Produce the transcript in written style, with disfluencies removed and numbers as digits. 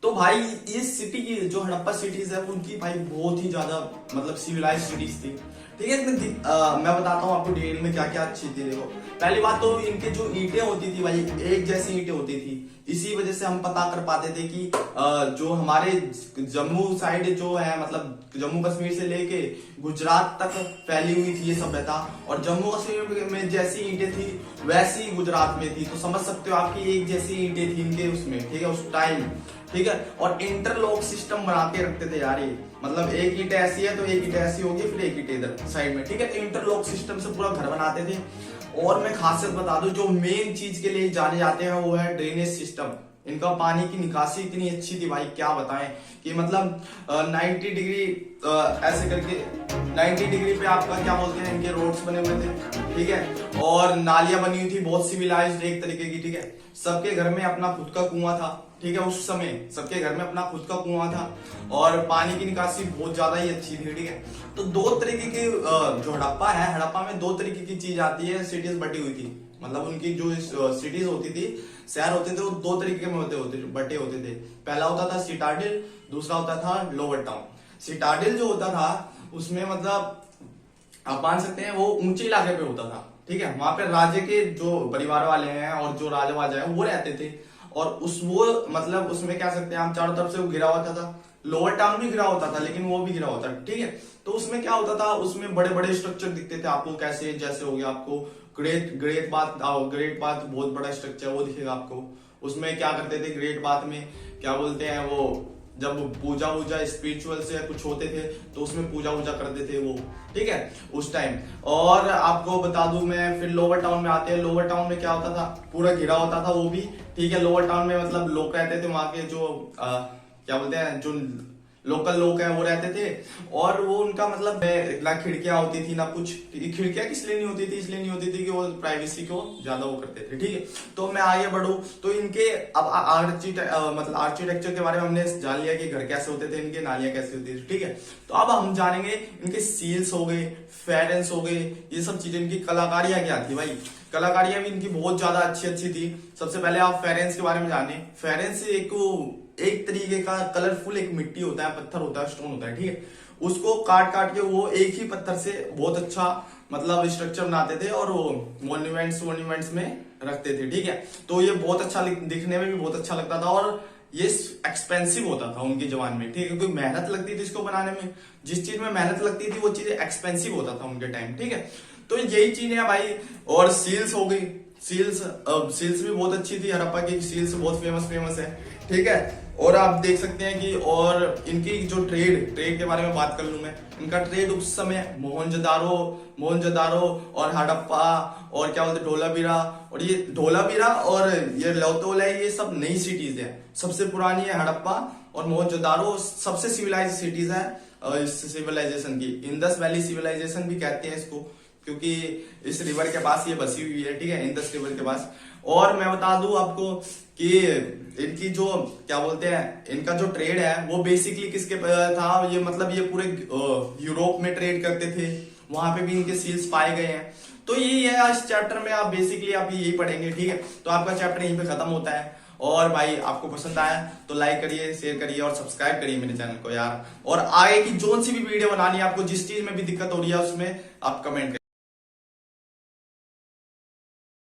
तो भाई ये सिटी की जो हड़प्पा सिटीज है उनकी भाई बहुत ही ज्यादा मतलब सिविलाइज सिटीज थी। ठीक है, मैं बताता हूँ आपको डिटेल में क्या क्या अच्छी थी। देखो, पहली बात तो इनके जो ईंटें होती थी भाई एक जैसी ईंटें होती थी। इसी वजह से हम पता कर पाते थे कि जो हमारे जम्मू साइड जो है मतलब जम्मू कश्मीर से लेके गुजरात तक फैली हुई थी ये सभ्यता, और जम्मू कश्मीर में जैसी ईंटें थी वैसी गुजरात में थी। तो समझ सकते हो आपकी एक जैसी ईंटें थी इनके उसमें, ठीक है, उस टाइम। ठीक है, और इंटरलॉक सिस्टम बना के रखते थे यार ये, मतलब एक ईंट ऐसी है तो एक ईंट ऐसी होगी फिर एक ईंट इधर साइड में। ठीक है, तो इंटरलॉक सिस्टम से पूरा घर बनाते थे। और मैं खासियत बता दूं, जो मेन चीज के लिए जाने जाते हैं वो है ड्रेनेज सिस्टम। इनका पानी की निकासी इतनी अच्छी थी भाई, क्या बताएं कि मतलब 90 डिग्री ऐसे करके 90 डिग्री पे आपका क्या बोलते हैं इनके रोड्स बने हुए थे। ठीक है, और नालियां बनी हुई थी बहुत सिविलाइज्ड एक तरीके की। ठीक है, सबके घर में अपना खुद का कुआं था। ठीक है, उस समय सबके घर में अपना खुद का कुआं था और पानी की निकासी बहुत ज्यादा ही अच्छी थी। ठीक है, तो दो तरीके की जो हड़प्पा है, हड़प्पा में दो तरीके की चीज आती है, सिटीज बटी हुई थी। मतलब उनकी जो सिटीज होती थी, शहर होते थे, वो दो तरीके में बटे होते थे। पहला होता था सिटाडेल, दूसरा होता था लोअर टाउन। सिटाडेल जो होता था उसमें मतलब आप मान सकते हैं वो ऊंचे इलाके पे होता था। ठीक है, वहां पे राजे के जो परिवार वाले हैं और जो राजा वाजा है वो रहते थे, और वो मतलब उसमें क्या सकते हैं हम, चारों तरफ से वो घिरा होता था। लोअर टाउन भी घिरा होता था लेकिन वो भी घिरा होता था। ठीक है, तो उसमें क्या होता था, उसमें बड़े बड़े स्ट्रक्चर दिखते थे आपको, कैसे जैसे हो गया आपको ग्रेट बाथ बहुत बड़ा स्ट्रक्चर वो दिखेगा आपको। उसमें क्या करते थे ग्रेट बाथ में, क्या बोलते हैं वो, जब पूजा वूजा स्पिरिचुअल से कुछ होते थे तो उसमें पूजा वूजा करते थे वो। ठीक है, उस टाइम। और आपको बता दूं मैं, फिर लोअर टाउन में आते हैं। लोअर टाउन में क्या होता था, पूरा घिरा होता था वो भी। ठीक है, लोअर टाउन में मतलब लोग रहते थे वहां के जो क्या बोलते हैं, जो लोकल लोग हैं वो रहते थे। और वो उनका मतलब ना खिड़कियां होती थी ना कुछ। खिड़कियां किस लिए नहीं होती थी, इसलिए नहीं होती थी कि वो प्राइवेसी को ज्यादा वो करते थे। ठीक है, तो मैं आगे बढ़ू तो इनके अब मतलब आर्किटेक्चर के बारे में हमने जान लिया कि घर कैसे होते थे इनके, नालियां कैसे होती थी। ठीक है, तो अब हम जानेंगे इनके सील्स हो गए, फेरेंस हो गए, ये सब चीजें इनकी कलाकारियां क्या थी भाई। कलाकारियां भी इनकी बहुत ज्यादा अच्छी अच्छी थी। सबसे पहले आप फेरेंस के बारे में जाने। फेरेंस एक तरीके का कलरफुल एक मिट्टी होता है, पत्थर होता है, स्टोन होता है। ठीक है, उसको काट काट के वो एक ही पत्थर से बहुत अच्छा मतलब स्ट्रक्चर बनाते थे और वो मॉन्यूमेंट्स में रखते थे। ठीक है, तो ये बहुत अच्छा दिखने में भी बहुत अच्छा लगता था और ये एक्सपेंसिव होता था उनके जमाने में। ठीक है, क्योंकि मेहनत लगती थी इसको बनाने में, जिस चीज में मेहनत लगती थी वो चीज एक्सपेंसिव होता था उनके टाइम। ठीक है, तो यही चीज है भाई। और सील्स हो गई, सील्स भी बहुत अच्छी थी, हड़प्पा की सील्स बहुत फेमस है। ठीक है, और आप देख सकते हैं कि और इनकी जो ट्रेड के बारे में बात कर लूं मैं, इनका ट्रेड उस समय मोहनजोदारो और हड़प्पा और क्या बोलते धोलावीरा, और ये धोलावीरा और ये लौतोल है, ये सब नई सिटीज है। सबसे पुरानी है हड़प्पा और मोहनजोदारो, सबसे सिविलाइज सिटीज है इस सिविलाइजेशन की। इंडस वैली सिविलाइजेशन भी कहते हैं इसको, क्योंकि इस रिवर के पास ये बसी हुई है। ठीक है, इंडस रिवर के पास। और मैं बता दूं आपको कि इनकी जो क्या बोलते हैं, इनका जो ट्रेड है वो बेसिकली किसके था, ये मतलब ये पूरे यूरोप में ट्रेड करते थे, वहां पे भी इनके सील्स पाए गए हैं। तो यही है इस चैप्टर में, आप बेसिकली आप यही पढ़ेंगे। ठीक है, तो आपका चैप्टर यहीं पे खत्म होता है। और भाई आपको पसंद आया तो लाइक करिए, शेयर करिए और सब्सक्राइब करिए मेरे चैनल को यार। और आगे की जोन सी भी वीडियो बनानी है आपको, जिस चीज में भी दिक्कत हो रही है उसमें आप कमेंट करिए।